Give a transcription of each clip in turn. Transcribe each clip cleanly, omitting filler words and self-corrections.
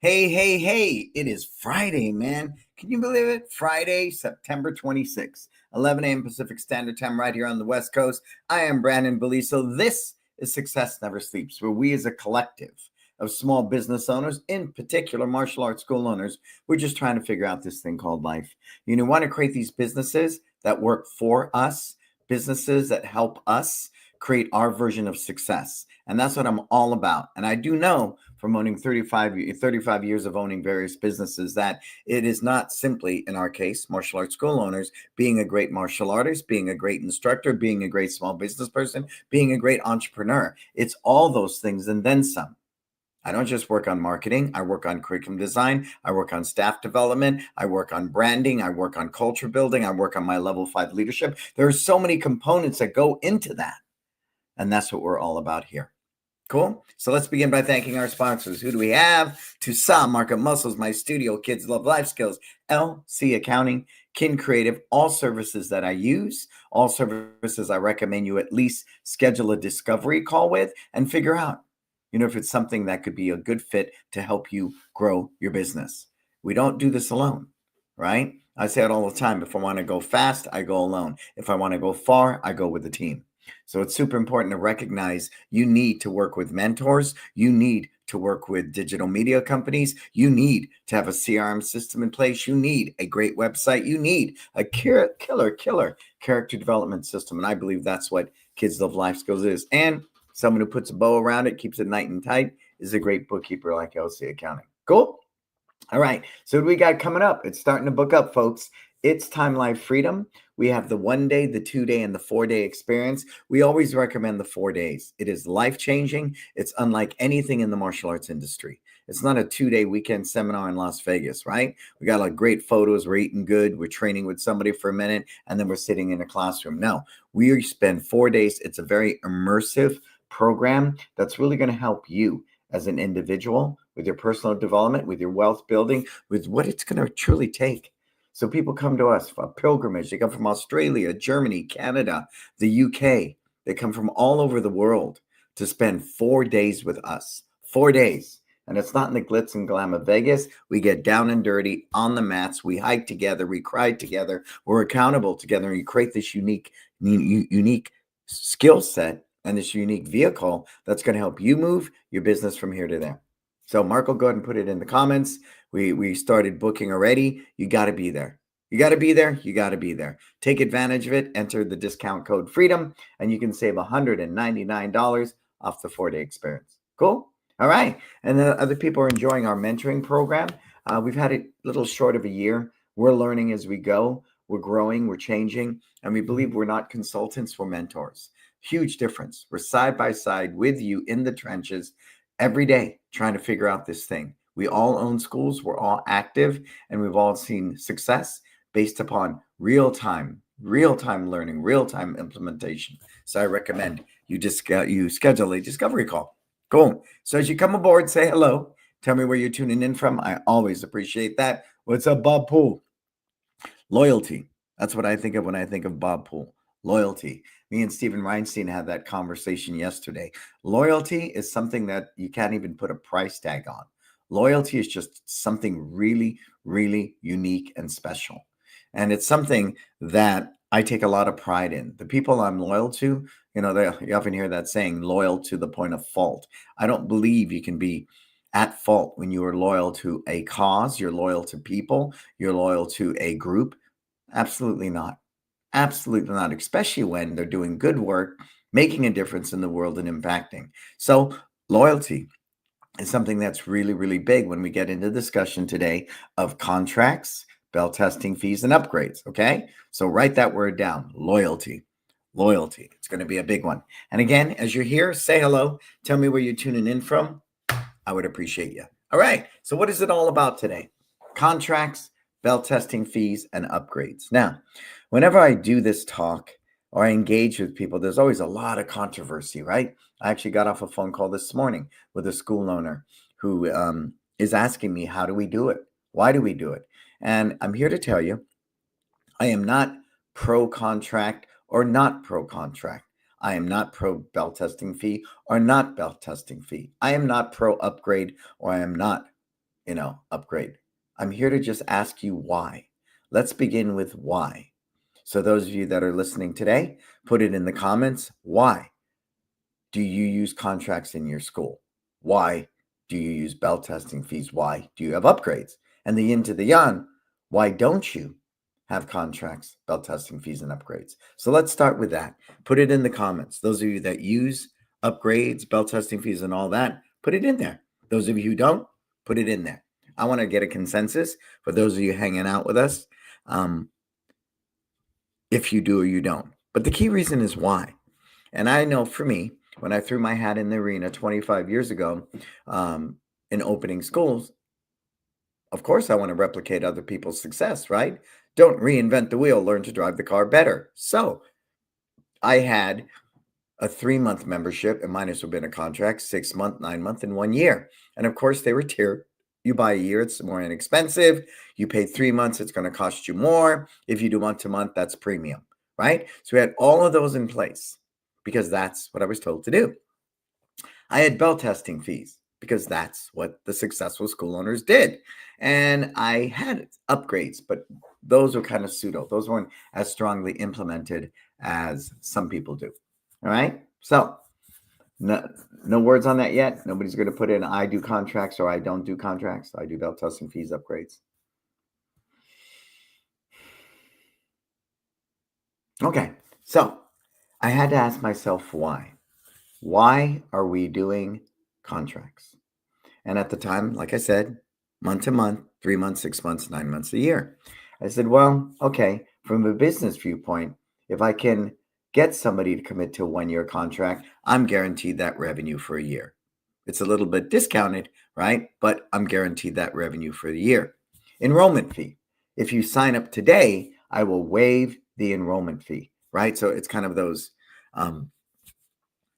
Hey, hey, hey, it is Friday, man. Can you believe it? Friday, September 26th, 11 a.m. Pacific Standard Time, right here on the West Coast. I am Brannon Beliso. This is Success Never Sleeps, where we as a collective of small business owners, in particular martial arts school owners, we're just trying to figure out this thing called life. You want to create these businesses that work for us, businesses that help us create our version of success. And that's what I'm all about. And I do know from owning 35 years of owning various businesses that it is not simply, in our case, martial arts school owners, being a great martial artist, being a great instructor, being a great small business person, being a great entrepreneur. It's all those things and then some. I don't just work on marketing. I work on curriculum design. I work on staff development. I work on branding. I work on culture building. I work on my level 5 leadership. There are so many components that go into that. And that's what we're all about here. Cool. So let's begin by thanking our sponsors. Who do we have? Tucson Market Muscles, My Studio, Kids Love Life Skills, LC Accounting, Kin Creative, all services that I use, all services I recommend you at least schedule a discovery call with and figure out, if it's something that could be a good fit to help you grow your business. We don't do this alone, right? I say it all the time. If I want to go fast, I go alone. If I want to go far, I go with the team. So it's super important to recognize you need to work with mentors. You need to work with digital media companies. You need to have a CRM system in place. You need a great website. You need a killer character development system. And I believe that's what Kids Love Life Skills is. And someone who puts a bow around it, keeps it nice and tight, is a great bookkeeper like LC Accounting. Cool? All right. So what do we got coming up? It's starting to book up, folks. It's Time Life Freedom. We have the 1 day, the 2 day, and the 4 day experience. We always recommend the 4 days. It is life-changing. It's unlike anything in the martial arts industry. It's not a 2-day weekend seminar in Las Vegas, right? We got like great photos. We're eating good. We're training with somebody for a minute, and then we're sitting in a classroom. No, we spend 4 days. It's a very immersive program that's really going to help you as an individual with your personal development, with your wealth building, with what it's going to truly take. So people come to us for a pilgrimage. They come from Australia, Germany, Canada, the UK. They come from all over the world to spend 4 days with us. 4 days. And it's not in the glitz and glam of Vegas. We get down and dirty on the mats. We hike together. We cry together. We're accountable together. And you create this unique skill set and this unique vehicle that's going to help you move your business from here to there. So Mark will go ahead and put it in the comments. We started booking already. You got to be there. You got to be there. You got to be there. Take advantage of it. Enter the discount code FREEDOM, and you can save $199 off the 4-day experience. Cool? All right. And the other people are enjoying our mentoring program. We've had it a little short of a year. We're learning as we go. We're growing. We're changing. And we believe we're not consultants. We're mentors. Huge difference. We're side by side with you in the trenches every day trying to figure out this thing. We all own schools. We're all active, and we've all seen success based upon real-time learning, real-time implementation. So I recommend you schedule a discovery call. Cool. So as you come aboard, say hello. Tell me where you're tuning in from. I always appreciate that. What's up, Bob Poole? Loyalty. That's what I think of when I think of Bob Poole. Loyalty. Me and Stephen Reinstein had that conversation yesterday. Loyalty is something that you can't even put a price tag on. Loyalty is just something really, really unique and special. And it's something that I take a lot of pride in. The people I'm loyal to, you often hear that saying, loyal to the point of fault. I don't believe you can be at fault when you are loyal to a cause, you're loyal to people, you're loyal to a group. Absolutely not. Absolutely not, especially when they're doing good work, making a difference in the world and impacting. So loyalty is something that's really, really big when we get into discussion today of contracts, bell testing fees, and upgrades. Okay. So write that word down. Loyalty. It's going to be a big one. And again, as you're here, say hello. Tell me where you're tuning in from. I would appreciate you. All right. So what is it all about today? Contracts, bell testing fees, and upgrades. Now, whenever I do this talk or I engage with people, there's always a lot of controversy, right? I actually got off a phone call this morning with a school owner who is asking me, how do we do it? Why do we do it? And I'm here to tell you, I am not pro-contract or not pro-contract. I am not pro bell testing fee or not bell testing fee. I am not pro upgrade or I am not upgrade. I'm here to just ask you why. Let's begin with why. So those of you that are listening today, put it in the comments. Why do you use contracts in your school? Why do you use bell testing fees? Why do you have upgrades? And the yin to the yang, why don't you have contracts, bell testing fees, and upgrades? So let's start with that. Put it in the comments. Those of you that use upgrades, bell testing fees, and all that, put it in there. Those of you who don't, put it in there. I want to get a consensus for those of you hanging out with us, if you do or you don't. But the key reason is why. And I know for me, when I threw my hat in the arena 25 years ago in opening schools, of course, I want to replicate other people's success, right? Don't reinvent the wheel, learn to drive the car better. So I had a 3-month membership, and mine has been a contract, 6-month, 9-month, and 1 year. And of course, they were tiered. You buy a year, it's more inexpensive. You pay 3 months, it's going to cost you more. If you do month to month, that's premium, right? So we had all of those in place because that's what I was told to do. I had bell testing fees because that's what the successful school owners did. And I had upgrades, but those were kind of pseudo. Those weren't as strongly implemented as some people do. All right. So no words on that yet. Nobody's going to put in I do contracts or I don't do contracts. I do bell testing fees, upgrades. Okay. So I had to ask myself why. Why are we doing contracts? And at the time, like I said, month to month, 3 months, 6 months, 9 months, a year. I said, well, okay, from a business viewpoint, if I can get somebody to commit to a 1-year contract, I'm guaranteed that revenue for a year. It's a little bit discounted, right? But I'm guaranteed that revenue for the year. Enrollment fee. If you sign up today, I will waive the enrollment fee, right? So it's kind of those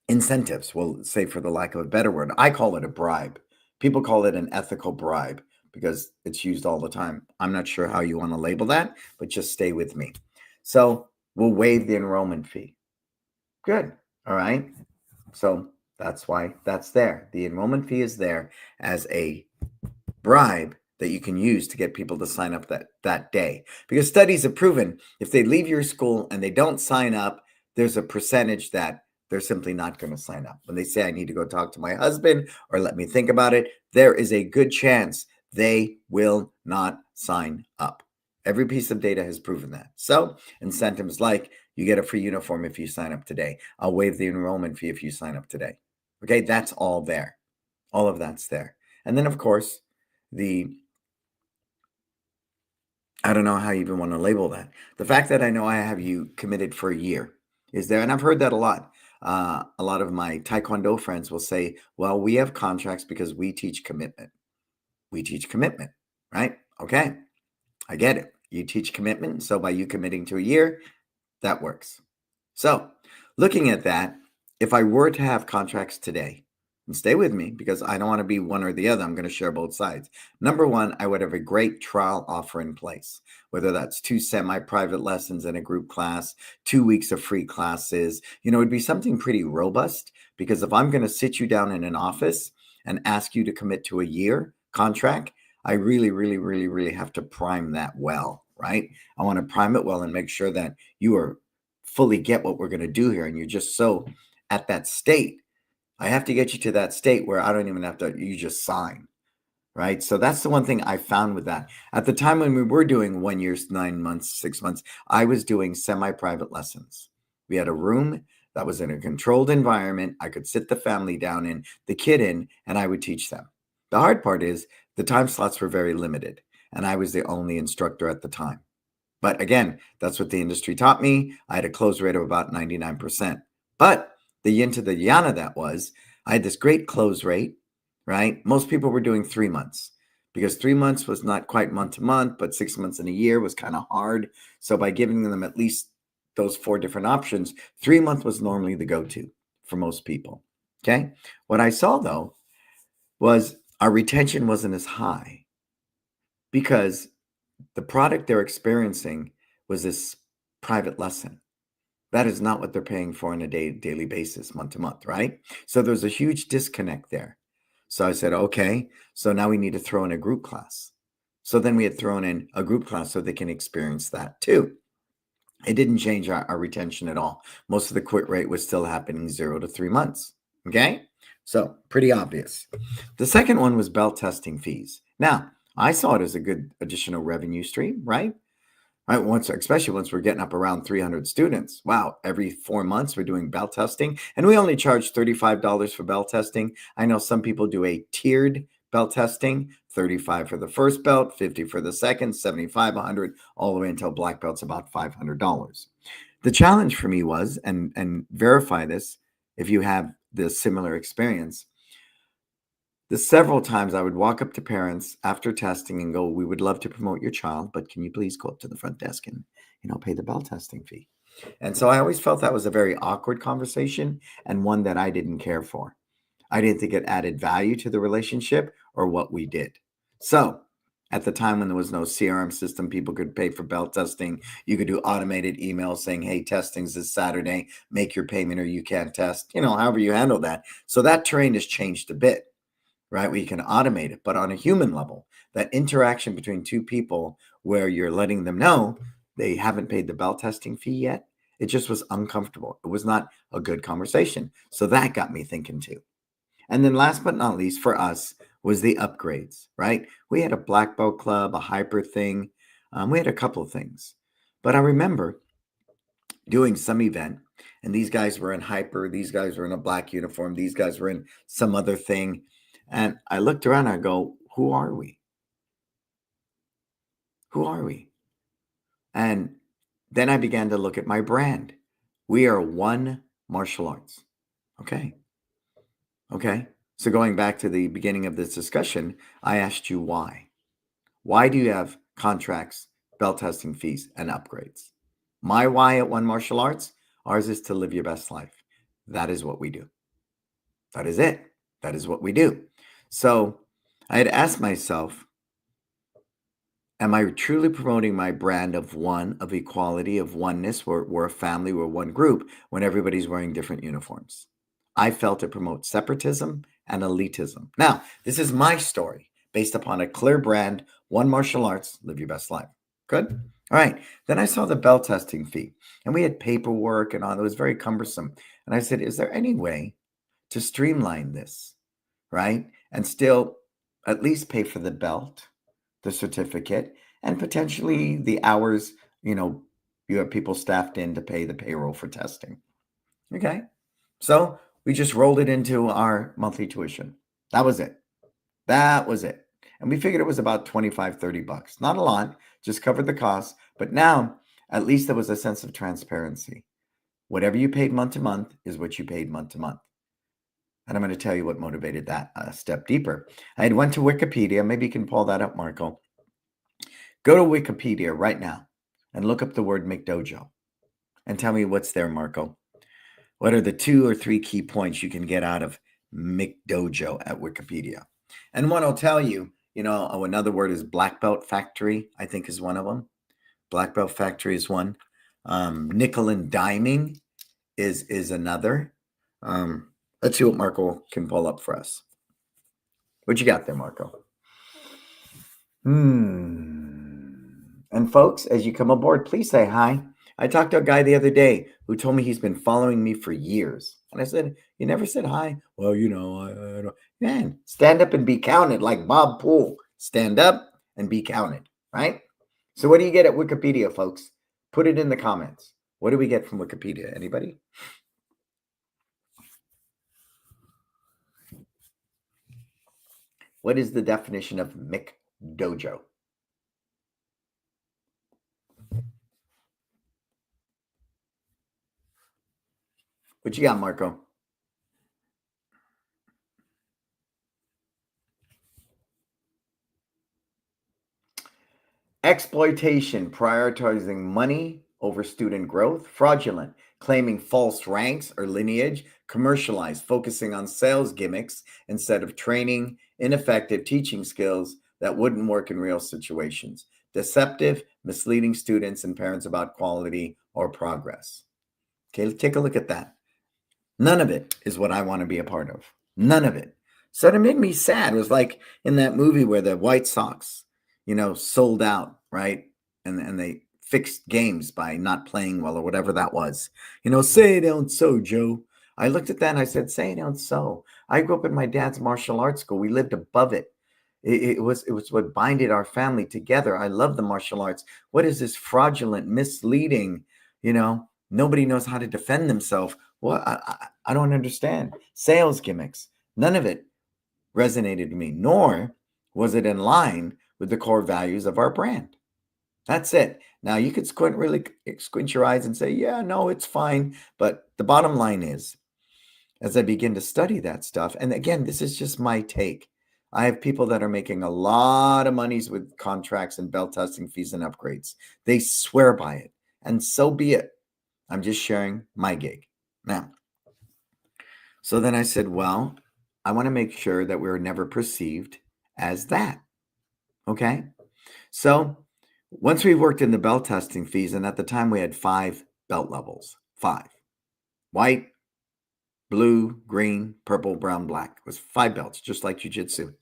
incentives, we'll say, for the lack of a better word. I call it a bribe. People call it an ethical bribe because it's used all the time. I'm not sure how you want to label that, but just stay with me. So we'll waive the enrollment fee. Good. All right. So that's why that's there. The enrollment fee is there as a bribe that you can use to get people to sign up that day. Because studies have proven if they leave your school and they don't sign up, there's a percentage that they're simply not going to sign up. When they say, I need to go talk to my husband or let me think about it, there is a good chance they will not sign up. Every piece of data has proven that. So incentives like you get a free uniform if you sign up today. I'll waive the enrollment fee if you sign up today. Okay, that's all there. All of that's there. And then, of course, I don't know how you even want to label that. The fact that I know I have you committed for a year is there. And I've heard that a lot. A lot of my Taekwondo friends will say, well, we have contracts because we teach commitment. We teach commitment, right? Okay, I get it. You teach commitment. So by you committing to a year, that works. So looking at that, if I were to have contracts today, and stay with me because I don't want to be one or the other. I'm going to share both sides. Number one, I would have a great trial offer in place, whether that's 2 semi-private lessons in a group class, 2 weeks of free classes. It'd be something pretty robust because if I'm going to sit you down in an office and ask you to commit to a year contract, I really, really, really, really have to prime that well, right? I want to prime it well and make sure that you are fully get what we're going to do here. And you're just so at that state. I have to get you to that state where I don't even have to, you just sign, right? So that's the one thing I found with that. At the time when we were doing 1 year, 9 months, 6 months, I was doing semi-private lessons. We had a room that was in a controlled environment. I could sit the family down in, the kid in, and I would teach them. The hard part is the time slots were very limited, and I was the only instructor at the time. But again, that's what the industry taught me. I had a close rate of about 99%. But the yin to the yang of that was I had this great close rate, right? Most people were doing 3 months because 3 months was not quite month to month, but 6 months in a year was kind of hard. So by giving them at least those 4 different options, 3 month was normally the go-to for most people. Okay. What I saw though was our retention wasn't as high because the product they're experiencing was this private lesson. That is not what they're paying for on a daily basis, month to month, right? So there's a huge disconnect there. So I said, okay, so now we need to throw in a group class. So then we had thrown in a group class so they can experience that too. It didn't change our retention at all. Most of the quit rate was still happening 0 to 3 months. Okay. So pretty obvious. The second one was belt testing fees. Now, I saw it as a good additional revenue stream, right? Right, especially once we're getting up around 300 students. Wow, every 4 months we're doing belt testing, and we only charge $35 for belt testing. I know some people do a tiered belt testing, 35 for the first belt, 50 for the second, 75, 100, all the way until black belt's about $500. The challenge for me was, and verify this if you have the similar experience, the several times I would walk up to parents after testing and go, "We would love to promote your child, but can you please go up to the front desk and, pay the bell testing fee?" And so I always felt that was a very awkward conversation and one that I didn't care for. I didn't think it added value to the relationship or what we did. So at the time when there was no CRM system, people could pay for bell testing. You could do automated emails saying, "Hey, testing's this Saturday, make your payment or you can't test," however you handle that. So that terrain has changed a bit, right? We can automate it, but on a human level, that interaction between two people where you're letting them know they haven't paid the bell testing fee yet, it just was uncomfortable. It was not a good conversation. So that got me thinking too. And then last but not least for us was the upgrades, right? We had a black belt club, a hyper thing. We had a couple of things. But I remember doing some event and these guys were in hyper, these guys were in a black uniform, these guys were in some other thing. And I looked around and I go, who are we? Who are we? And then I began to look at my brand. We are one martial arts. Okay. Okay. So going back to the beginning of this discussion, I asked you why. Why do you have contracts, belt testing fees, and upgrades? My why at One Martial Arts, ours is to live your best life. That is what we do. That is it. That is what we do. So I had asked myself, am I truly promoting my brand of one, of equality, of oneness? We're a family, we're one group when everybody's wearing different uniforms. I felt it promotes separatism and elitism. Now, this is my story based upon a clear brand, One Martial Arts, live your best life. Good? All right. Then I saw the bell testing fee and we had paperwork and all. It was very cumbersome. And I said, is there any way to streamline this, right? And still at least pay for the belt, the certificate, and potentially the hours, you have people staffed in to pay the payroll for testing. Okay. So we just rolled it into our monthly tuition. That was it. That was it. And we figured it was about 25, $30. Not a lot, just covered the cost. But now at least there was a sense of transparency. Whatever you paid month to month is what you paid month to month. And I'm going to tell you what motivated that a step deeper. I had went to Wikipedia. Maybe you can pull that up, Marco. Go to Wikipedia right now and look up the word McDojo and tell me what's there, Marco. What are the 2 or 3 key points you can get out of McDojo at Wikipedia? And one will tell you, another word is black belt factory, I think is one of them. Black belt factory is one. Nickel and diming is another. Let's see what Marco can pull up for us. What you got there, Marco? And folks, as you come aboard, please say hi. I talked to a guy the other day who told me he's been following me for years. And I said, you never said hi? Well, I don't. Man, stand up and be counted like Bob Poole. Stand up and be counted, right? So what do you get at Wikipedia, folks? Put it in the comments. What do we get from Wikipedia? Anybody? What is the definition of McDojo? What you got, Marco? Exploitation, prioritizing money over student growth. Fraudulent, claiming false ranks or lineage. Commercialized, focusing on sales gimmicks instead of training. Ineffective, teaching skills that wouldn't work in real situations. Deceptive, misleading students and parents about quality or progress. Okay, let's take a look at that. None of it is what I want to be a part of. None of it. So it made me sad. It was like in that movie where the White Sox, sold out, right? And they fixed games by not playing well or whatever that was. Say it don't so, Joe. I looked at that and I said, say it don't so. I grew up in my dad's martial arts school. We lived above it. It was what binded our family together. I love the martial arts. What is this fraudulent, misleading, nobody knows how to defend themselves? Well, I don't understand. Sales gimmicks. None of it resonated with me, nor was it in line with the core values of our brand. That's it. Now you could squint your eyes and say, yeah, no, it's fine. But the bottom line is, as I begin to study that stuff, and again, this is just my take. I have people that are making a lot of monies with contracts and belt testing fees and upgrades. They swear by it, and so be it. I'm just sharing my gig. Now, so then I said, well, I want to make sure that we're never perceived as that. Okay. So once we worked in the belt testing fees, and at the time we had 5 belt levels, 5: white, blue, green, purple, brown, black. It was 5 belts, just like jiu-jitsu.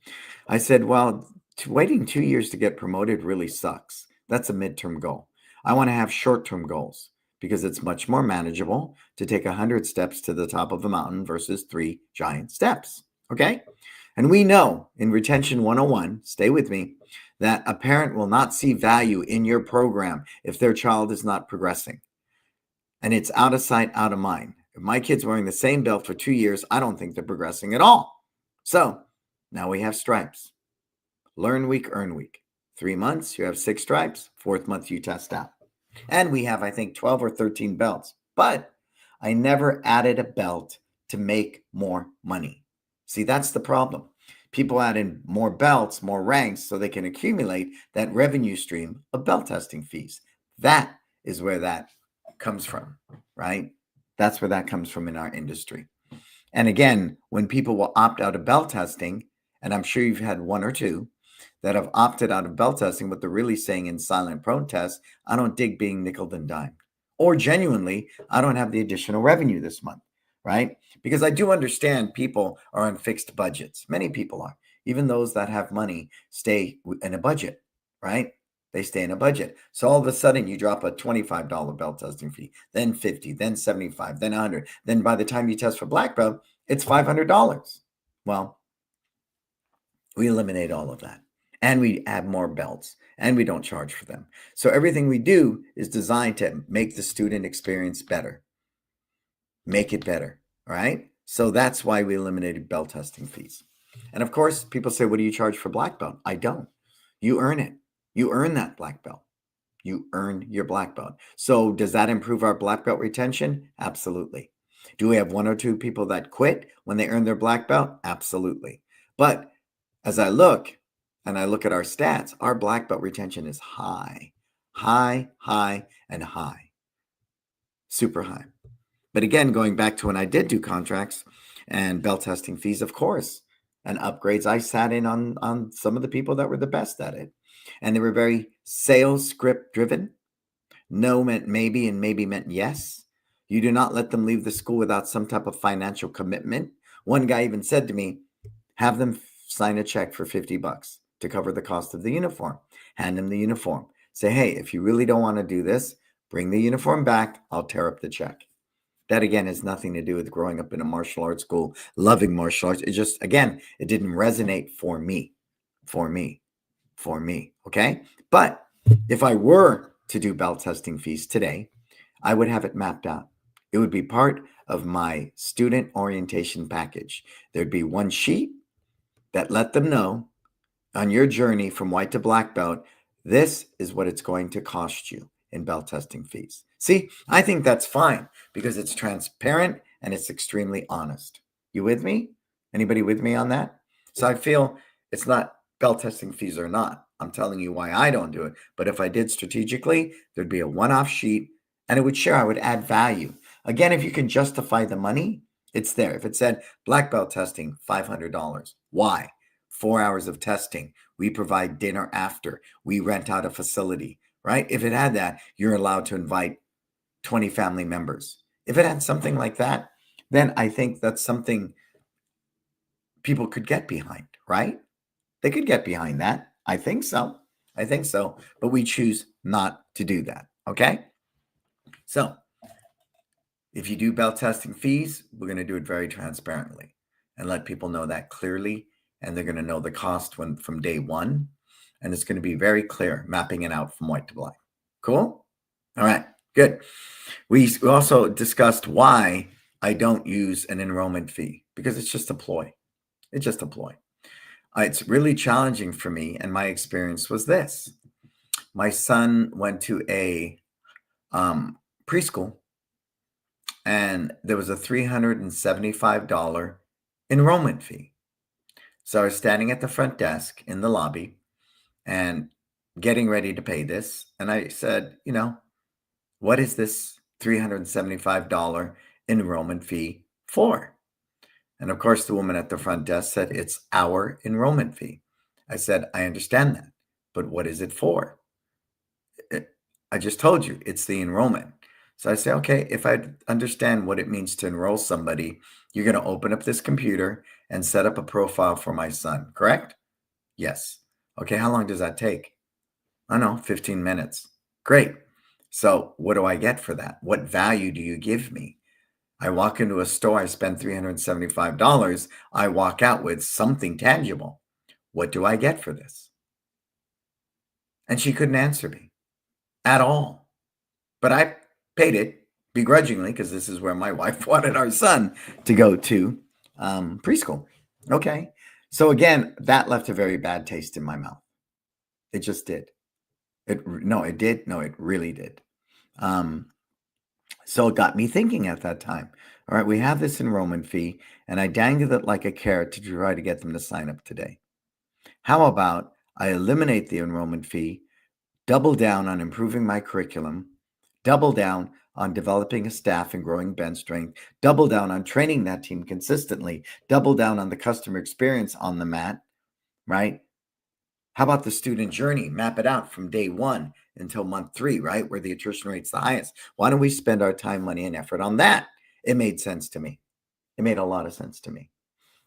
I said, well, waiting 2 years to get promoted really sucks. That's a midterm goal. I want to have short-term goals because it's much more manageable to take 100 steps to the top of a mountain versus 3 giant steps. Okay. And we know in Retention 101, stay with me, that a parent will not see value in your program if their child is not progressing. And it's out of sight, out of mind. If my kid's wearing the same belt for 2 years, I don't think they're progressing at all. So now we have stripes. Learn week, earn week. 3 months, you have 6 stripes. 4th month, you test out. And we have, I think, 12 or 13 belts. But I never added a belt to make more money. See, that's the problem. People add in more belts, more ranks, so they can accumulate that revenue stream of belt testing fees. That is where that comes from, right? That's where that comes from in our industry. And again, when people will opt out of belt testing, and I'm sure you've had 1 or 2 that have opted out of belt testing, what they're really saying in silent protest, I don't dig being nickeled and dimed. Or genuinely, I don't have the additional revenue this month, right? Because I do understand people are on fixed budgets. Many people are. Even those that have money stay in a budget, right? They stay in a budget. So all of a sudden you drop a $25 belt testing fee, then 50, then 75, then 100. Then by the time you test for black belt, it's $500. Well, we eliminate all of that. And we add more belts and we don't charge for them. So everything we do is designed to make the student experience better. Make it better. All right. So that's why we eliminated belt testing fees. And of course, people say, what do you charge for black belt? I don't. You earn it. You earn that black belt. You earn your black belt. So does that improve our black belt retention? Absolutely. Do we have 1 or 2 people that quit when they earn their black belt? Absolutely. But as I look at our stats, our black belt retention is high, and high, super high. But again, going back to when I did do contracts and belt testing fees, of course, and upgrades, I sat in on some of the people that were the best at it. And they were very sales script driven. No meant maybe and maybe meant yes. You do not let them leave the school without some type of financial commitment. One guy even said to me, have them sign a check for $50 to cover the cost of the uniform. Hand them the uniform. Say, hey, if you really don't want to do this, bring the uniform back. I'll tear up the check. That, again, has nothing to do with growing up in a martial arts school, loving martial arts. It just, again, it didn't resonate for me. Okay? But if I were to do belt testing fees today, I would have it mapped out. It would be part of my student orientation package. There'd be one sheet that let them know on your journey from white to black belt, this is what it's going to cost you in belt testing fees. See, I think that's fine because it's transparent and it's extremely honest. You with me? Anybody with me on that? So I feel it's not belt testing fees or not. I'm telling you why I don't do it. But if I did strategically, there'd be a one-off sheet and it would share, I would add value. Again, if you can justify the money, it's there. If it said black belt testing, $500. Why? 4 hours of testing. We provide dinner after. We rent out a facility, right? If it had that, you're allowed to invite 20 family members. If it had something like that, then I think that's something people could get behind, right? They could get behind that. I think so. I think so. But we choose not to do that. Okay. So if you do bell testing fees, we're going to do it very transparently and let people know that clearly. And they're going to know the cost from day one. And it's going to be very clear, mapping it out from white to black. Cool? All right, good. We also discussed why I don't use an enrollment fee, because it's just a ploy. It's just a ploy. It's really challenging for me. And my experience was this. My son went to a preschool, and there was a $375 enrollment fee. So I was standing at the front desk in the lobby and getting ready to pay this. And I said, what is this $375 enrollment fee for? And of course, the woman at the front desk said, it's our enrollment fee. I said, I understand that, but what is it for? I just told you, it's the enrollment. So I say, okay, if I understand what it means to enroll somebody, you're going to open up this computer and set up a profile for my son, correct? Yes. Okay, how long does that take? I don't know, 15 minutes. Great. So what do I get for that? What value do you give me? I walk into a store, I spend $375. I walk out with something tangible. What do I get for this? And she couldn't answer me at all. But I paid it begrudgingly because this is where my wife wanted our son to go to preschool. Okay. So again, that left a very bad taste in my mouth. It just did. It did. No, it really did. So it got me thinking at that time. All right, we have this enrollment fee, and I dangled it like a carrot to try to get them to sign up today. How about I eliminate the enrollment fee, double down on improving my curriculum, double down on developing a staff and growing bench strength, double down on training that team consistently, double down on the customer experience on the mat, right? How about the student journey? Map it out from day one until month 3, right? Where the attrition rate's the highest. Why don't we spend our time, money, and effort on that? It made sense to me. It made a lot of sense to me.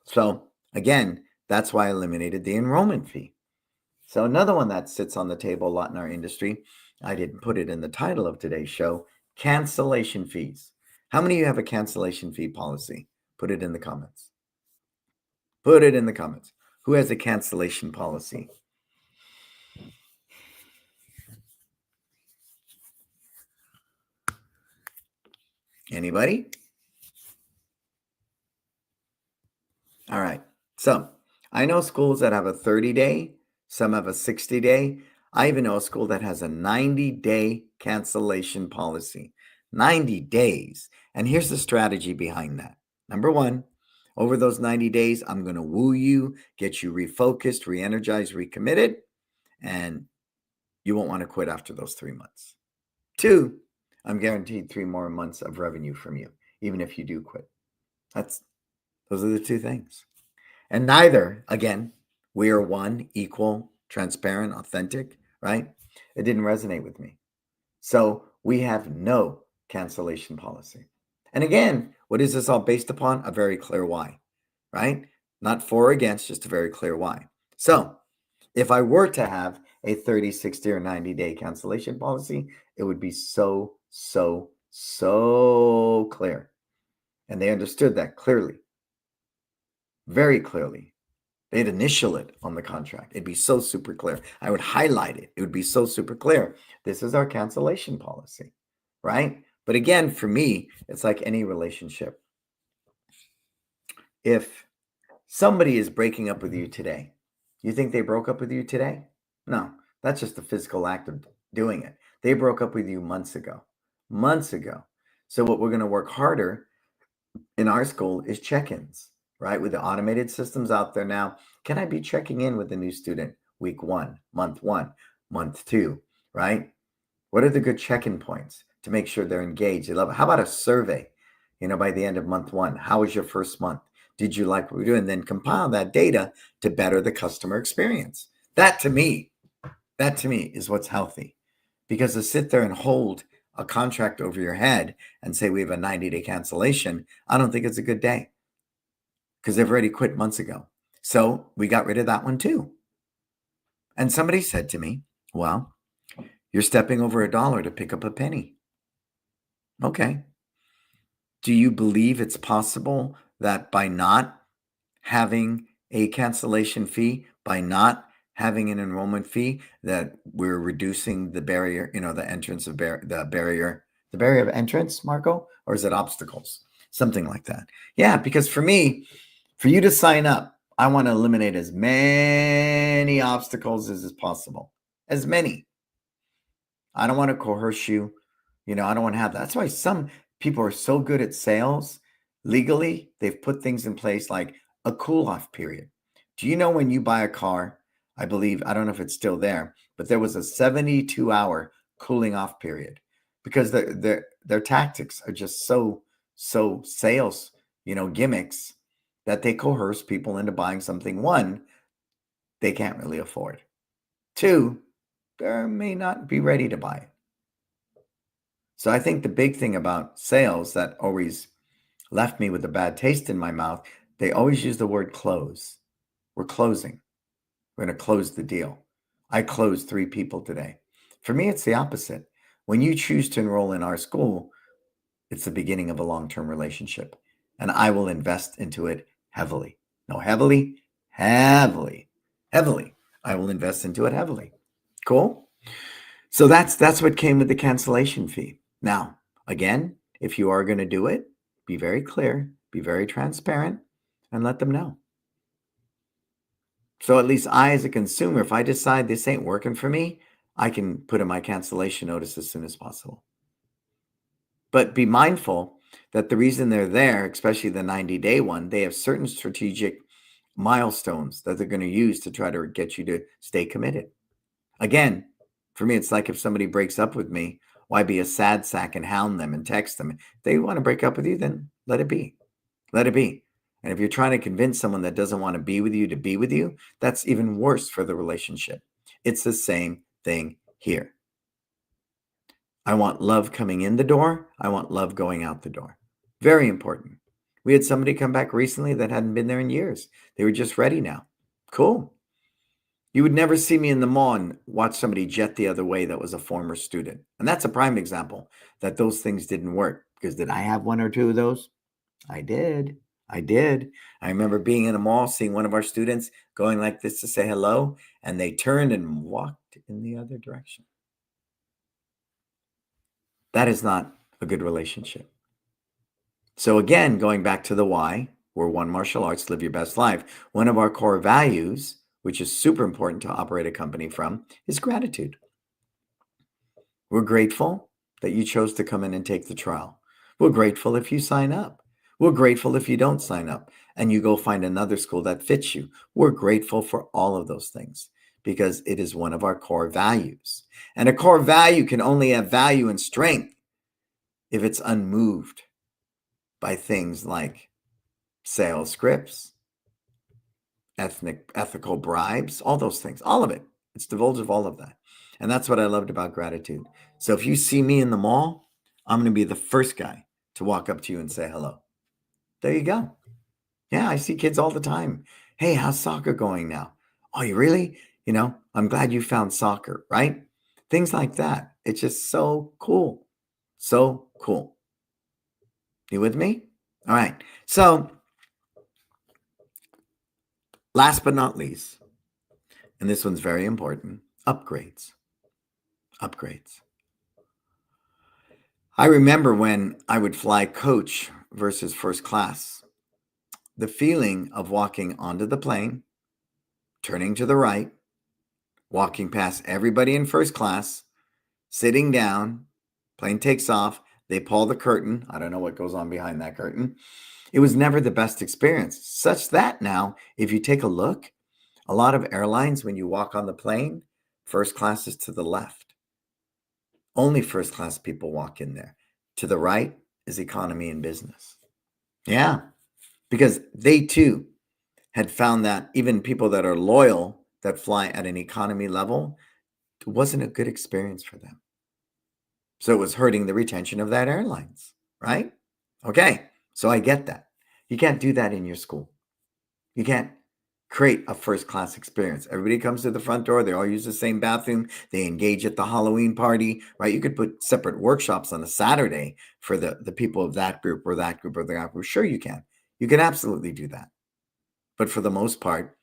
So again, that's why I eliminated the enrollment fee. So another one that sits on the table a lot in our industry, I didn't put it in the title of today's show, cancellation fees. How many of you have a cancellation fee policy? Put it in the comments. Put it in the comments. Who has a cancellation policy? Anybody? All right. So I know schools that have a 30-day, some have a 60-day. I even know a school that has a 90-day cancellation policy. 90 days. And here's the strategy behind that. Number one, over those 90 days, I'm going to woo you, get you refocused, re-energized, recommitted, and you won't want to quit after those 3 months. 2, I'm guaranteed 3 more months of revenue from you, even if you do quit. Those are the 2 things. And neither, again, we are one, equal, transparent, authentic, right? It didn't resonate with me. So we have no cancellation policy. And again, what is this all based upon? A very clear why, right? Not for or against, just a very clear why. So if I were to have a 30, 60, or 90-day cancellation policy, it would be so clear. And they understood that clearly, very clearly. They'd initial it on the contract. It'd be so super clear. I would highlight it. It would be so super clear. This is our cancellation policy, right? But again, for me, it's like any relationship. If somebody is breaking up with you today, you think they broke up with you today? No, that's just the physical act of doing it. They broke up with you months ago. Months ago. So what we're going to work harder in our school is check-ins, right? With the automated systems out there now, can I be checking in with the new student week 1, month 2, right? What are the good check-in points to make sure they're engaged? They love it. How about a survey? By the end of month 1, how was your first month? Did you like what we're doing? And then compile that data to better the customer experience. That to me is what's healthy. Because to sit there and hold a contract over your head and say we have a 90-day cancellation, I don't think it's a good day. because they've already quit months ago. So we got rid of that one too. And somebody said to me, well, you're stepping over $1 to pick up a penny. Okay. Do you believe it's possible that by not having a cancellation fee, by not having an enrollment fee, that we're reducing the barrier, the entrance of the barrier of entrance, Marco? Or is it obstacles? Something like that. Yeah, because for me, for you to sign up, I want to eliminate as many obstacles as is possible. As many. I don't want to coerce you. I don't want to have that. That's why some people are so good at sales. Legally, they've put things in place like a cool off period. Do you know when you buy a car? I believe, I don't know if it's still there, but there was a 72-hour cooling off period because their tactics are just so sales, gimmicks that they coerce people into buying something. One, they can't really afford. Two, they may not be ready to buy it. So I think the big thing about sales that always left me with a bad taste in my mouth, they always use the word close. We're closing. We're going to close the deal. I closed 3 people today. For me, it's the opposite. When you choose to enroll in our school, it's the beginning of a long-term relationship. And I will invest into it heavily. No, heavily. I will invest into it heavily. Cool? So that's what came with the cancellation fee. Now, again, if you are going to do it, be very clear, be very transparent, and let them know. So at least I, as a consumer, if I decide this ain't working for me, I can put in my cancellation notice as soon as possible. But be mindful that the reason they're there, especially the 90-day one, they have certain strategic milestones that they're going to use to try to get you to stay committed. Again, for me, it's like if somebody breaks up with me, why be a sad sack and hound them and text them? If they want to break up with you, then let it be. Let it be. And if you're trying to convince someone that doesn't want to be with you to be with you, that's even worse for the relationship. It's the same thing here. I want love coming in the door. I want love going out the door. Very important. We had somebody come back recently that hadn't been there in years. They were just ready now. Cool. You would never see me in the mall and watch somebody jet the other way that was a former student. And that's a prime example that those things didn't work. Because did I have 1 or 2 of those? I did. I remember being in a mall, seeing one of our students going like this to say hello, and they turned and walked in the other direction. That is not a good relationship. So again, going back to the why, we're One Martial Arts, live your best life. One of our core values, which is super important to operate a company from, is gratitude. We're grateful that you chose to come in and take the trial. We're grateful if you sign up. We're grateful if you don't sign up and you go find another school that fits you. We're grateful for all of those things because it is one of our core values. And a core value can only have value and strength if it's unmoved by things like sales scripts, ethical bribes, all those things, all of it. It's divulged of all of that. And that's what I loved about gratitude. So if you see me in the mall, I'm going to be the first guy to walk up to you and say hello. There you go. Yeah, I see kids all the time. Hey, how's soccer going now? Oh, you really? I'm glad you found soccer, right? Things like that. It's just so cool. So cool. You with me? All right. So last but not least, and this one's very important, upgrades. I remember when I would fly coach versus first class, the feeling of walking onto the plane, turning to the right, walking past everybody in first class, sitting down, plane takes off, they pull the curtain. I don't know what goes on behind that curtain. It was never the best experience, such that now, if you take a look, a lot of airlines, when you walk on the plane, first class is to the left. Only first class people walk in there. To the right is economy and business. Yeah, because they too had found that even people that are loyal that fly at an economy level, it wasn't a good experience for them. So it was hurting the retention of that airlines, right? Okay, so I get that. You can't do that in your school. You can't create a first-class experience. Everybody comes to the front door. They all use the same bathroom. They engage at the Halloween party, right? You could put separate workshops on a Saturday for the people of that group or that group or that group. Sure, you can. You can absolutely do that. But for the most part,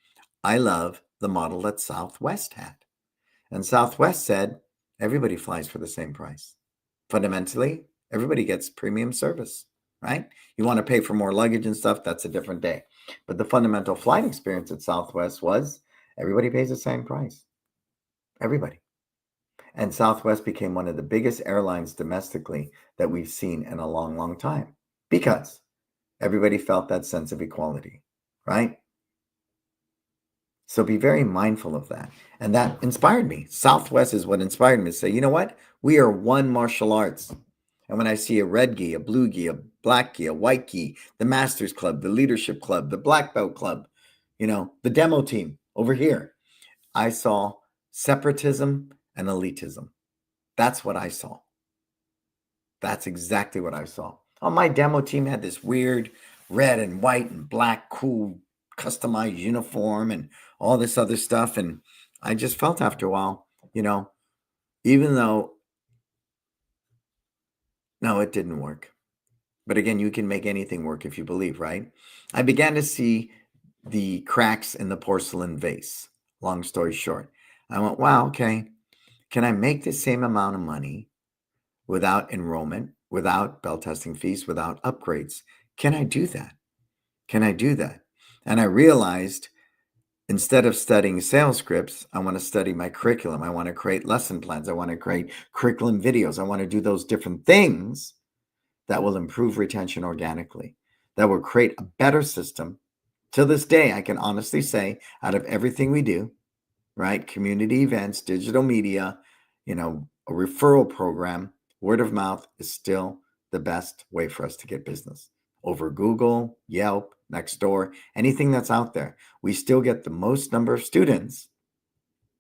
I love the model that Southwest had. And Southwest said, everybody flies for the same price. Fundamentally, everybody gets premium service, right? You want to pay for more luggage and stuff, that's a different day. But the fundamental flight experience at Southwest was everybody pays the same price. Everybody. And Southwest became one of the biggest airlines domestically that we've seen in a long, long time because everybody felt that sense of equality, right? So be very mindful of that. And that inspired me. Southwest is what inspired me to say, you know what? We are one martial arts. And when I see a red gi, a blue gi, a black gi, a white gi, the Masters Club, the Leadership Club, the Black Belt Club, the demo team over here, I saw separatism and elitism. That's what I saw. That's exactly what I saw. Oh, my demo team had this weird red and white and black, cool, customized uniform and all this other stuff. And I just felt after a while, even though, no, it didn't work. But again, you can make anything work if you believe, right? I began to see the cracks in the porcelain vase. Long story short, I went, wow, okay. Can I make the same amount of money without enrollment, without bell testing fees, without upgrades? Can I do that? Can I do that? And I realized instead of studying sales scripts, I want to study my curriculum. I want to create lesson plans. I want to create curriculum videos. I want to do those different things that will improve retention organically, that will create a better system. To this day, I can honestly say, out of everything we do, right? Community events, digital media, a referral program, word of mouth is still the best way for us to get business over Google, Yelp, Nextdoor, anything that's out there. We still get the most number of students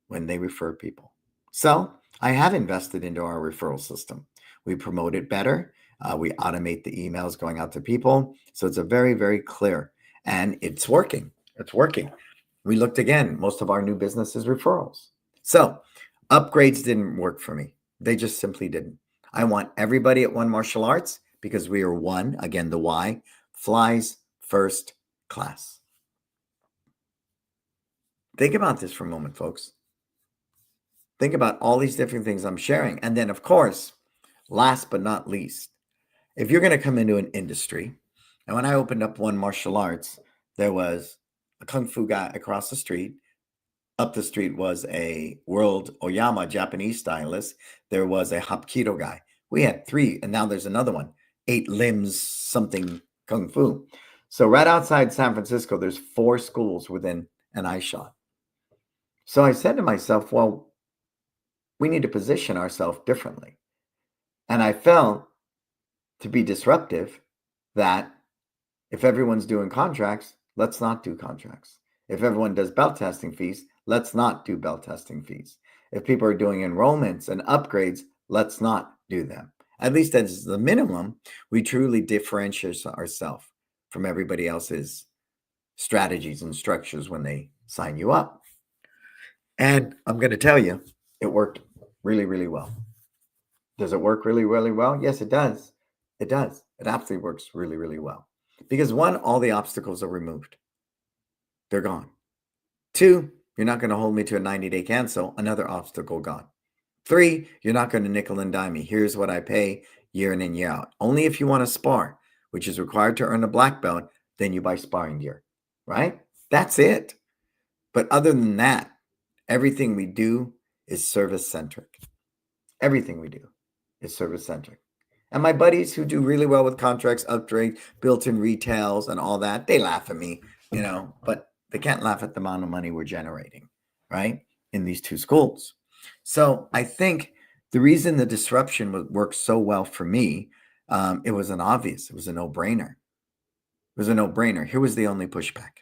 when they refer people. So I have invested into our referral system. We promote it better. We automate the emails going out to people. So it's a very, very clear, and it's working. It's working. We looked again. Most of our new business is referrals. So upgrades didn't work for me. They just simply didn't. I want everybody at One Martial Arts because we are one. Again, the why flies first class. Think about this for a moment, folks. Think about all these different things I'm sharing. And then, of course, last but not least, if you're going to come into an industry, and when I opened up One Martial Arts, there was a Kung Fu guy across the street. Up the street was a World Oyama Japanese stylist. There was a Hapkido guy. We had 3, and now there's another one, 8 limbs something Kung Fu. So right outside San Francisco, there's 4 schools within an eye shot. So I said to myself, well, we need to position ourselves differently. And I felt, to be disruptive, that if everyone's doing contracts, let's not do contracts. If everyone does belt testing fees, let's not do belt testing fees. If people are doing enrollments and upgrades, let's not do them. At least as the minimum, we truly differentiate ourselves from everybody else's strategies and structures when they sign you up. And I'm going to tell you, it worked really, really well. Does it work really, really well? Yes, it does. It does. It absolutely works really, really well. Because 1, all the obstacles are removed. They're gone. 2, you're not going to hold me to a 90-day cancel. Another obstacle gone. 3, you're not going to nickel and dime me. Here's what I pay year in and year out. Only if you want to spar, which is required to earn a black belt, then you buy sparring gear, right? That's it. But other than that, everything we do is service-centric. Everything we do is service-centric. And my buddies who do really well with contracts, upgrade, built-in retails, and all that, they laugh at me, but they can't laugh at the amount of money we're generating, right, in these 2 schools. So I think the reason the disruption worked so well for me, it was an obvious, it was a no-brainer. It was a no-brainer. Here was the only pushback.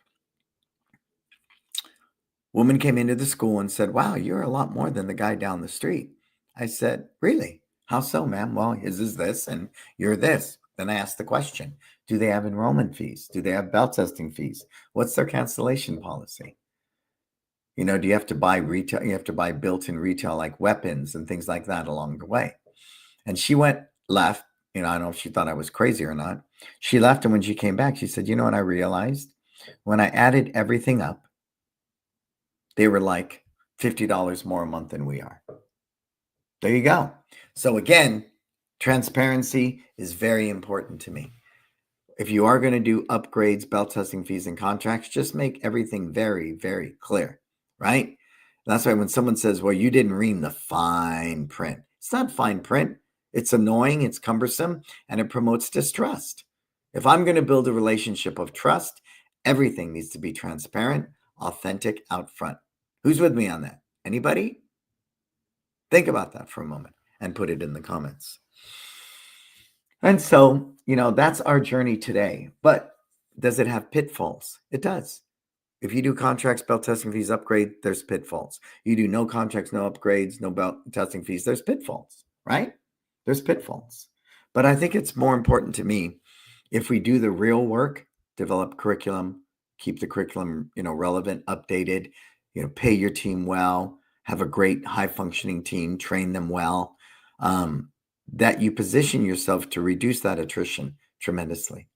Woman came into the school and said, wow, you're a lot more than the guy down the street. I said, really? How so, ma'am? Well, his is this and you're this. Then I asked the question, Do they have enrollment fees? Do they have belt testing fees? What's their cancellation policy? You know, do you have to buy retail? You have to buy built-in retail like weapons and things like that along the way. And she left. You know, I don't know if she thought I was crazy or not. She left, and when she came back, she said, "You know what I realized? When I added everything up, they were like $50 more a month than we are." There you go. So again, transparency is very important to me. If you are going to do upgrades, belt testing fees, and contracts, just make everything very, very clear, right? That's why when someone says, well, you didn't read the fine print, it's not fine print. It's annoying, it's cumbersome, and it promotes distrust. If I'm going to build a relationship of trust, everything needs to be transparent, authentic, out front. Who's with me on that? Anybody? Think about that for a moment and put it in the comments. And so, you know, that's our journey today. But does it have pitfalls? It does. If you do contracts, belt testing fees, upgrade, there's pitfalls. You do no contracts, no upgrades, no belt testing fees, there's pitfalls, right? There's pitfalls. But I think it's more important to me if we do the real work, develop curriculum, keep the curriculum, you know, relevant, updated, you know, pay your team well, have a great high functioning team, train them well, that you position yourself to reduce that attrition tremendously.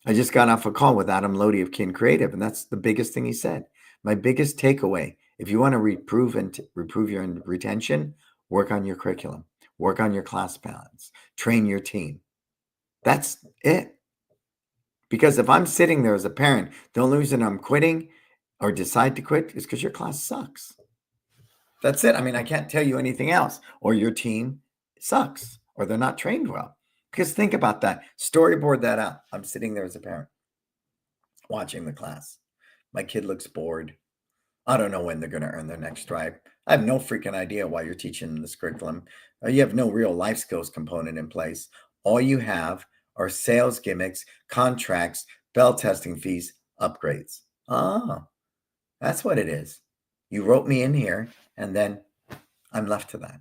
I just got off a call with Adam Lodi of Kin Creative, and that's the biggest thing he said. My biggest takeaway, if you want to improve your retention, work on your curriculum, work on your class balance, train your team. That's it. Because if I'm sitting there as a parent, the only reason I'm quitting or decide to quit is because your class sucks. That's it. I mean, I can't tell you anything else. Or your team sucks, or they're not trained well. Because think about that. Storyboard that out. I'm sitting there as a parent watching the class. My kid looks bored. I don't know when they're going to earn their next stripe. I have no freaking idea why you're teaching this curriculum. You have no real life skills component in place. All you have are sales gimmicks, contracts, bell testing fees, upgrades. Oh, that's what it is. You wrote me in here, and then I'm left to that.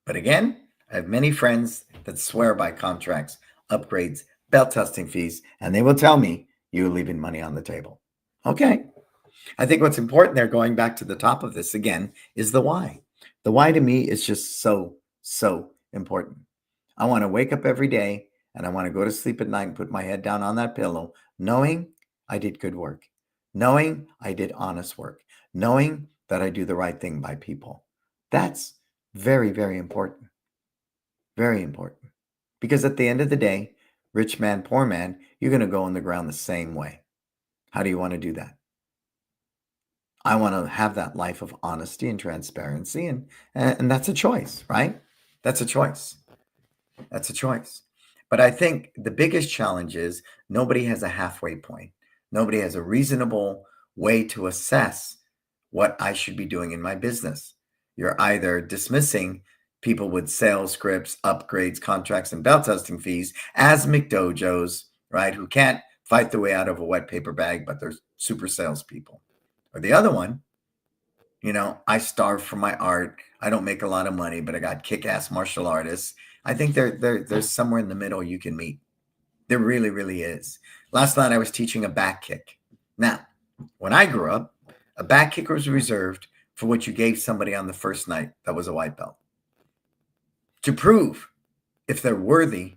But again, I have many friends that swear by contracts, upgrades, belt testing fees, and they will tell me you're leaving money on the table. Okay. I think what's important there, going back to the top of this again, is the why. The why to me is just so, so important. I want to wake up every day and I want to go to sleep at night and put my head down on that pillow, knowing I did good work, knowing I did honest work, knowing that I do the right thing by people. That's very, very important. Very important. Because at the end of the day, rich man, poor man, you're going to go on the ground the same way. How do you want to do that? I want to have that life of honesty and transparency, and that's a choice, right? That's a choice. That's a choice. But I think the biggest challenge is nobody has a halfway point. Nobody has a reasonable way to assess what I should be doing in my business. You're either dismissing people with sales scripts, upgrades, contracts, and belt testing fees as McDojos, right? Who can't fight their way out of a wet paper bag, but they're super salespeople. Or the other one, you know, I starve for my art. I don't make a lot of money, but I got kick-ass martial artists. I think there's somewhere in the middle you can meet. There really, really is. Last night I was teaching a back kick. Now, when I grew up, a back kick was reserved for what you gave somebody on the first night that was a white belt, to prove if they're worthy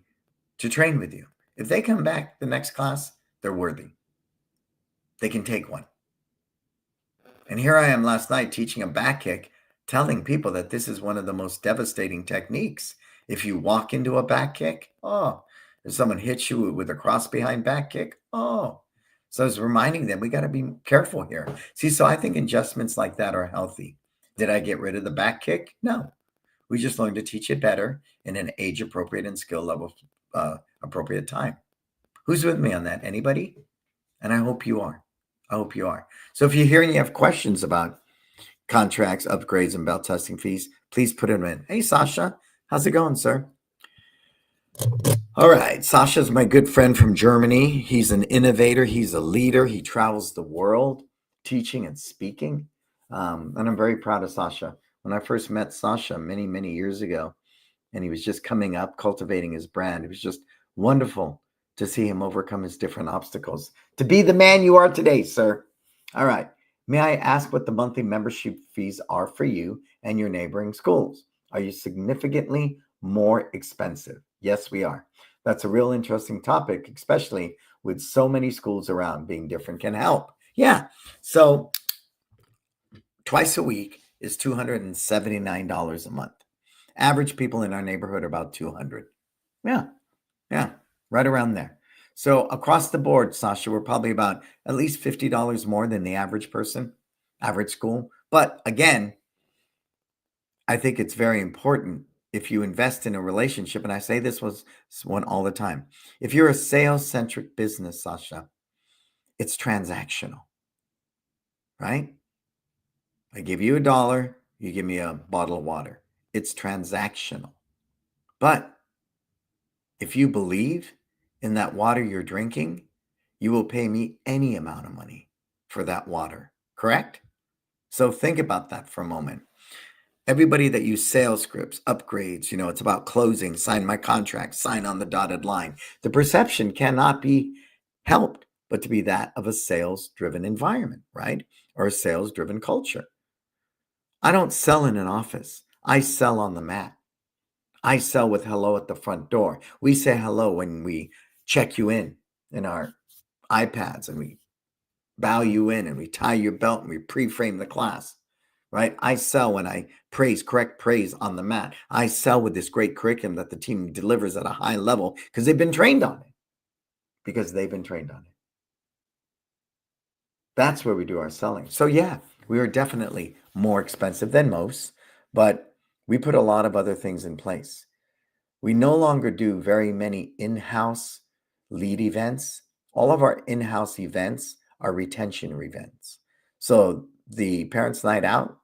to train with you. If they come back the next class, they're worthy. They can take one. And here I am last night teaching a back kick, telling people that this is one of the most devastating techniques. If you walk into a back kick, oh, if someone hits you with a cross behind back kick, oh. So I was reminding them, we got to be careful here. See, so I think adjustments like that are healthy. Did I get rid of the back kick? No. We just learned to teach it better in an age appropriate and skill level appropriate time. Who's with me on that? Anybody? And I hope you are. I hope you are. So if you're here and you have questions about contracts, upgrades, and belt testing fees, please put them in. Hey, Sasha, how's it going, sir? All right. Sasha's my good friend from Germany. He's an innovator. He's a leader. He travels the world teaching and speaking. And I'm very proud of Sasha. When I first met Sasha many, many years ago, and he was just coming up, cultivating his brand, it was just wonderful to see him overcome his different obstacles to be the man you are today, sir. All right. May I ask what the monthly membership fees are for you and your neighboring schools? Are you significantly more expensive? Yes, we are. That's a real interesting topic, especially with so many schools around. Being different can help. Yeah. So twice a week is $279 a month. Average people in our neighborhood are about 200. Yeah. Yeah. Right around there. So across the board, Sasha, we're probably about at least $50 more than the average person, average school. But again, I think it's very important if you invest in a relationship, and I say this was one all the time. If you're a sales-centric business, Sasha, it's transactional, right? I give you $1, you give me a bottle of water. It's transactional. But if you believe in that water you're drinking, you will pay me any amount of money for that water, correct? So think about that for a moment. Everybody that use sales scripts, upgrades, it's about closing, sign my contract, sign on the dotted line. The perception cannot be helped but to be that of a sales-driven environment, right? Or a sales-driven culture. I don't sell in an office. I sell on the mat. I sell with hello at the front door. We say hello when we check you in our iPads, and we bow you in, and we tie your belt, and we pre-frame the class, right? I sell when I correct praise on the mat. I sell with this great curriculum that the team delivers at a high level because they've been trained on it. That's where we do our selling. So yeah, we are definitely more expensive than most, but we put a lot of other things in place. We no longer do very many in-house lead events. All of our in-house events are retention events. So the Parents' Night Out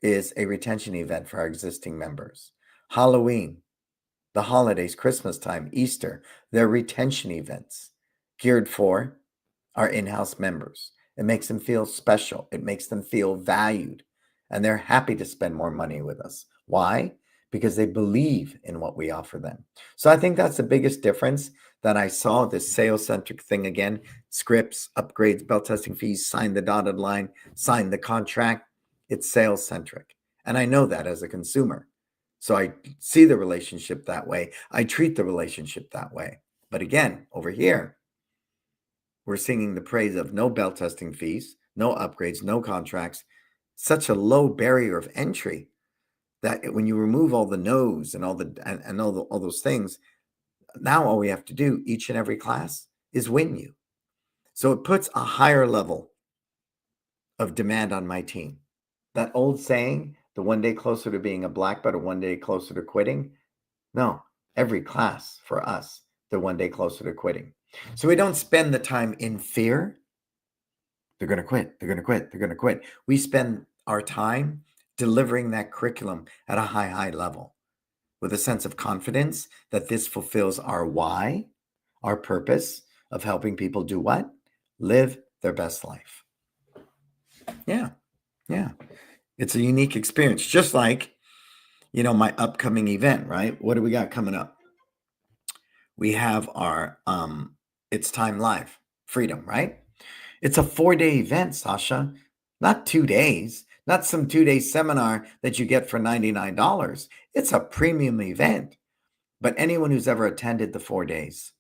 is a retention event for our existing members. Halloween, the holidays, Christmas time, Easter, they're retention events geared for our in-house members. It makes them feel special. It makes them feel valued. And they're happy to spend more money with us. Why? Because they believe in what we offer them. So I think that's the biggest difference that I saw, this sales-centric thing again. Scripts, upgrades, belt testing fees, sign the dotted line, sign the contract. It's sales-centric. And I know that as a consumer. So I see the relationship that way. I treat the relationship that way. But again, over here, we're singing the praise of no belt testing fees, no upgrades, no contracts, such a low barrier of entry that when you remove all the no's and all those things, now all we have to do each and every class is win you. So it puts a higher level of demand on my team. That old saying, the one day closer to being a black belt or one day closer to quitting. No, every class for us, they're one day closer to quitting. So we don't spend the time in fear. They're going to quit. They're going to quit. They're going to quit. We spend our time delivering that curriculum at a high level with a sense of confidence that this fulfills our why, our purpose of helping people do what? Live their best life. Yeah. It's a unique experience, just like, my upcoming event, right? What do we got coming up? We have our It's Time Live Freedom, right? It's a 4-day event, Sasha, not 2 days, not some 2-day seminar that you get for $99. It's a premium event. But anyone who's ever attended the 4 days,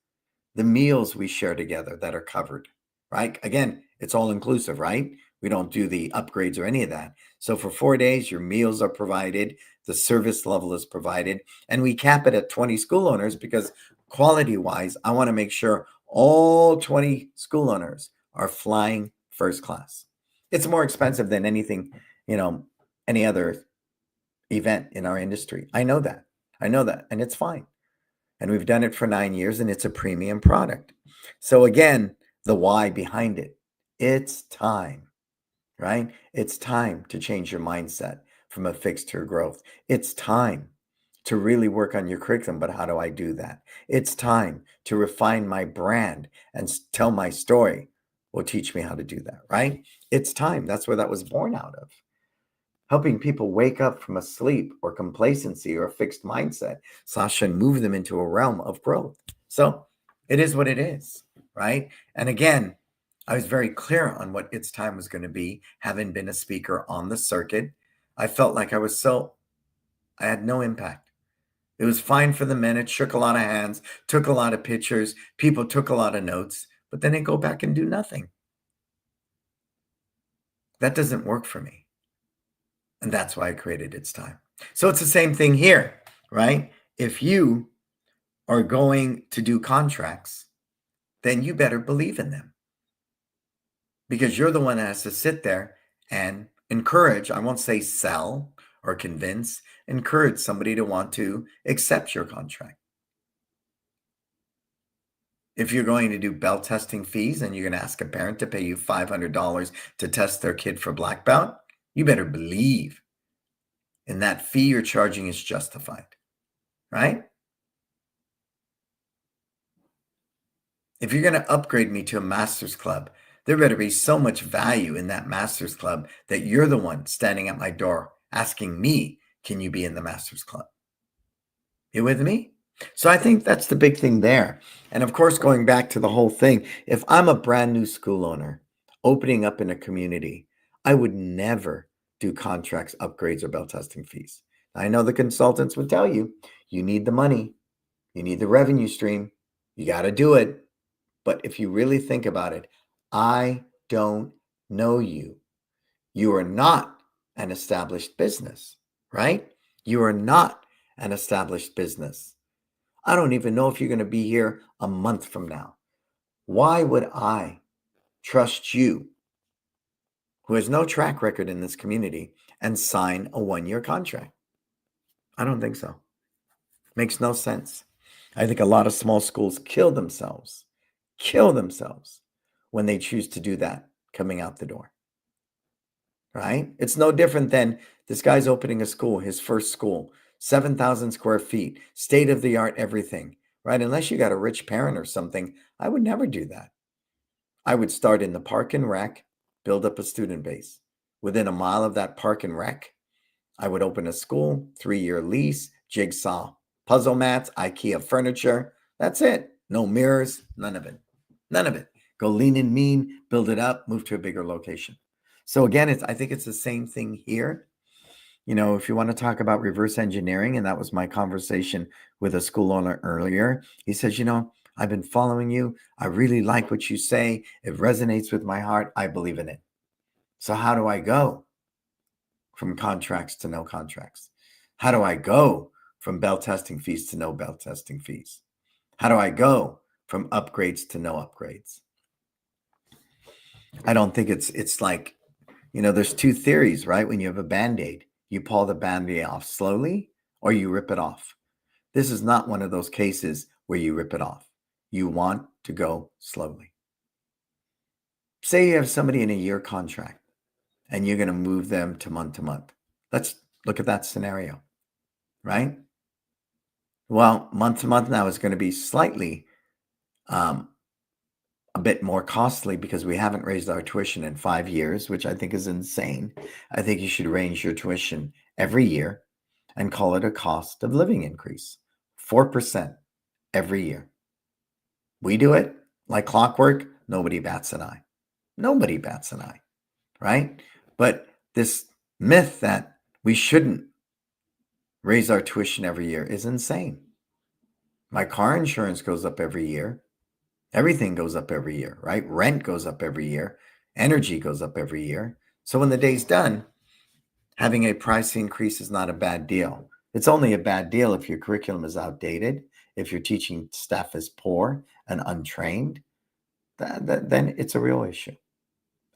the meals we share together that are covered, right? Again, it's all inclusive, right? We don't do the upgrades or any of that. So for 4 days, your meals are provided, the service level is provided, and we cap it at 20 school owners because quality-wise, I want to make sure all 20 school owners are flying first class. It's more expensive than anything, any other event in our industry. I know that, and it's fine. And we've done it for 9 years, and it's a premium product. So again, the why behind it. It's time, right? It's time to change your mindset from a fixed to growth. It's time to really work on your curriculum, but how do I do that? It's time to refine my brand and tell my story. Will teach me how to do that, right? It's time. That's where that was born out of. Helping people wake up from a sleep or complacency or a fixed mindset, Sasha, and move them into a realm of growth. So It is what it is, right? And again, I was very clear on what its time was going to be, having been a speaker on the circuit. I felt like I had no impact. It was fine for the minute, shook a lot of hands, took a lot of pictures, people took a lot of notes, but then they go back and do nothing. That doesn't work for me. And that's why I created It's Time. So it's the same thing here, right? If you are going to do contracts, then you better believe in them because you're the one that has to sit there and encourage, I won't say sell or convince, encourage somebody to want to accept your contract. If you're going to do belt testing fees and you're going to ask a parent to pay you $500 to test their kid for black belt, you better believe in that fee you're charging is justified, right? If you're going to upgrade me to a master's club, there better be so much value in that master's club that you're the one standing at my door asking me, can you be in the master's club? You with me? So I think that's the big thing there. And of course, going back to the whole thing, if I'm a brand new school owner opening up in a community, I would never do contracts, upgrades, or bell testing fees. I know the consultants would tell you, you need the money, you need the revenue stream, you got to do it. But if you really think about it, I don't know you. You are not an established business, right? You are not an established business. I don't even know if you're going to be here a month from now. Why would I trust you, who has no track record in this community, and sign a 1-year contract? I don't think so. Makes no sense. I think a lot of small schools kill themselves when they choose to do that coming out the door. Right? It's no different than this guy's opening a school, his first school, 7,000 square feet, state of the art, everything, right? Unless you got a rich parent or something, I would never do that. I would start in the park and rec, build up a student base. Within a mile of that park and rec, I would open a school, 3-year lease, jigsaw, puzzle mats, IKEA furniture. That's it. No mirrors, none of it. None of it. Go lean and mean, build it up, move to a bigger location. So again, I think it's the same thing here. You know, if you want to talk about reverse engineering, and that was my conversation with a school owner earlier, he says, I've been following you. I really like what you say. It resonates with my heart. I believe in it. So how do I go from contracts to no contracts? How do I go from bell testing fees to no bell testing fees? How do I go from upgrades to no upgrades? I don't think it's like, there's two theories, right? When you have a Band-Aid, you pull the Band-Aid off slowly or you rip it off. This is not one of those cases where you rip it off. You want to go slowly. Say you have somebody in a year contract and you're going to move them to month. Let's look at that scenario, right? Well, month to month now is going to be slightly a bit more costly because we haven't raised our tuition in 5 years, which I think is insane. I think you should raise your tuition every year and call it a cost of living increase, 4% every year. We do it like clockwork. Nobody bats an eye. Nobody bats an eye, right? But this myth that we shouldn't raise our tuition every year is insane. My car insurance goes up every year. Everything goes up every year, right? Rent goes up every year. Energy goes up every year. So when the day's done, having a price increase is not a bad deal. It's only a bad deal if your curriculum is outdated, if your teaching staff is poor and untrained, then it's a real issue,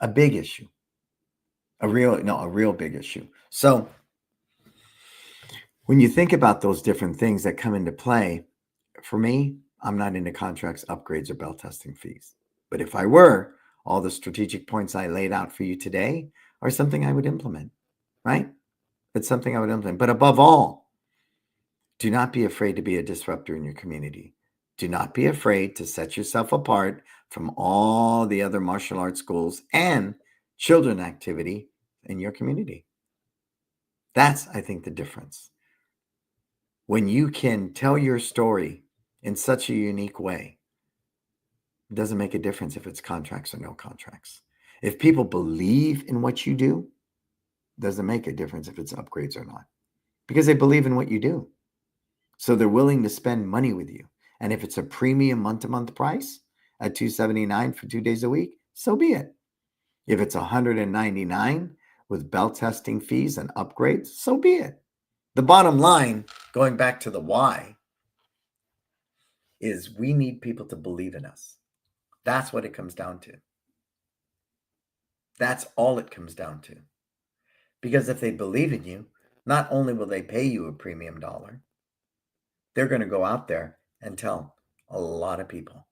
a big issue, a real big issue. So when you think about those different things that come into play, for me, I'm not into contracts, upgrades, or bell testing fees. But if I were, all the strategic points I laid out for you today are something I would implement, right? It's something I would implement. But above all, do not be afraid to be a disruptor in your community. Do not be afraid to set yourself apart from all the other martial arts schools and children activity in your community. That's, I think, the difference. When you can tell your story in such a unique way It doesn't make a difference if it's contracts or no contracts. If people believe in what you do, it doesn't make a difference if it's upgrades or not, because they believe in what you do. So they're willing to spend money with you. And if it's a premium month-to-month price at $279 for 2 days a week, so be it. If it's $199 with bell testing fees and upgrades, so be it. The bottom line, going back to the why, is we need people to believe in us. That's what it comes down to. That's all it comes down to. Because if they believe in you, not only will they pay you a premium dollar, they're going to go out there and tell a lot of people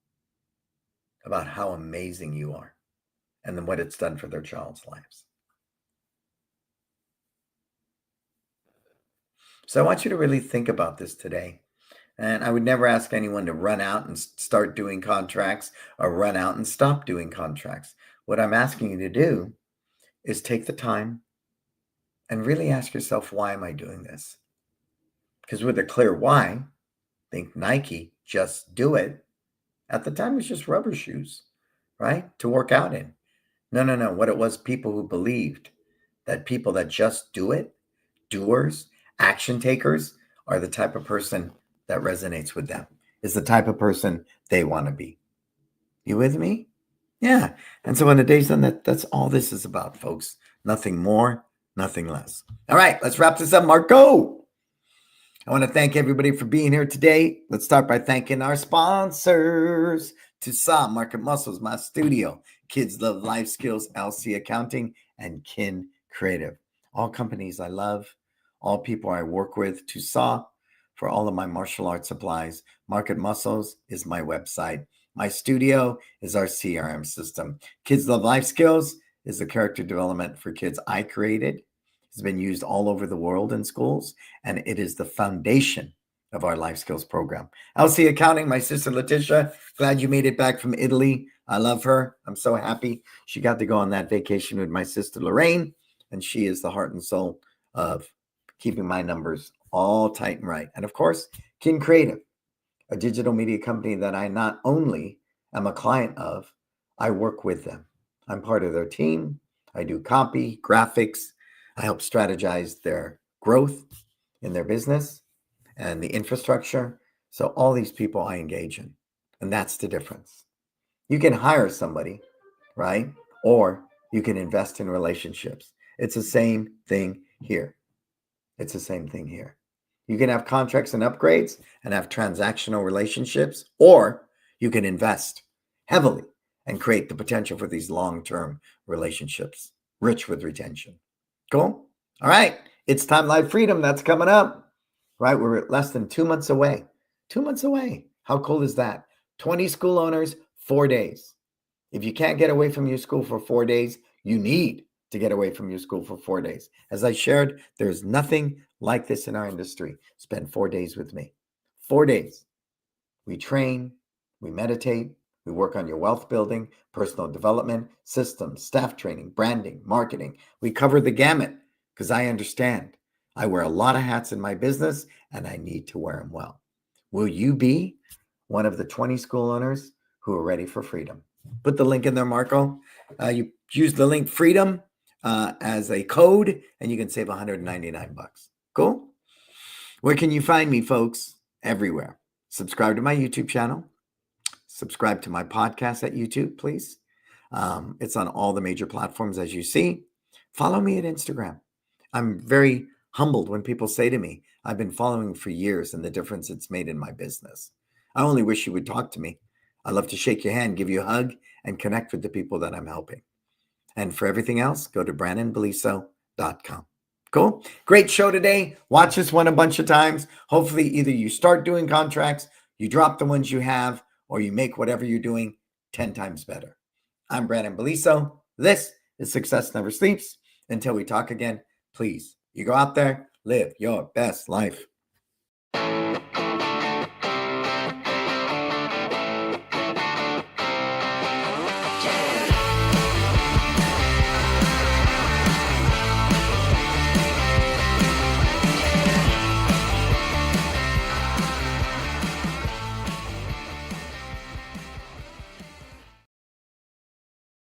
about how amazing you are and then what it's done for their child's lives. So I want you to really think about this today. And I would never ask anyone to run out and start doing contracts or run out and stop doing contracts. What I'm asking you to do is take the time and really ask yourself, why am I doing this? Because with a clear why, think Nike, just do it. At the time, it was just rubber shoes, right? To work out in. No. What it was, people who believed that people that just do it, doers, action takers, are the type of person that resonates with them, is the type of person they want to be. You with me? Yeah. And so when the day's done, that's all this is about, folks. Nothing more, nothing less. All right, let's wrap this up, Marco. I want to thank everybody for being here today. Let's start by thanking our sponsors. Tucson Market Muscles, my studio, Kids Love Life Skills, LC Accounting, and Kin Creative. All companies I love, all people I work with. Tucson for all of my martial arts supplies. Market Muscles is my website. My studio is our CRM system. Kids Love Life Skills is the character development for kids I created. It's been used all over the world in schools, and it is the foundation of our life skills program. LC Accounting, my sister Letitia, glad you made it back from Italy. I love her. I'm so happy she got to go on that vacation with my sister Lorraine, and she is the heart and soul of keeping my numbers all tight and right. And of course, Kin Creative, a digital media company that I not only am a client of, I work with them. I'm part of their team. I do copy, graphics. I help strategize their growth in their business and the infrastructure. So all these people I engage in, and that's the difference. You can hire somebody, right? Or you can invest in relationships. It's the same thing here. It's the same thing here. You can have contracts and upgrades and have transactional relationships, or you can invest heavily and create the potential for these long-term relationships, rich with retention. Cool? All right. It's Time Life Freedom. That's coming up, right? We're less than 2 months away. 2 months away. How cool is that? 20 school owners, 4 days. If you can't get away from your school for 4 days, you need to get away from your school for 4 days. As I shared, there's nothing like this in our industry. Spend 4 days with me. 4 days. We train, we meditate, we work on your wealth building, personal development, systems, staff training, branding, marketing. We cover the gamut because I understand. I wear a lot of hats in my business and I need to wear them well. Will you be one of the 20 school owners who are ready for freedom? Put the link in there, Marco. You use the link freedom as a code and you can save $199. Cool? Where can you find me, folks? Everywhere. Subscribe to my YouTube channel. Subscribe to my podcast at YouTube, please. It's on all the major platforms, as you see. Follow me at Instagram. I'm very humbled when people say to me, I've been following for years and the difference it's made in my business. I only wish you would talk to me. I'd love to shake your hand, give you a hug, and connect with the people that I'm helping. And for everything else, go to BrannonBeliso.com. Cool. Great show today. Watch this one a bunch of times. Hopefully, either you start doing contracts, you drop the ones you have, or you make whatever you're doing 10 times better. I'm Brannon Beliso. This is Success Never Sleeps. Until we talk again, please, you go out there, live your best life.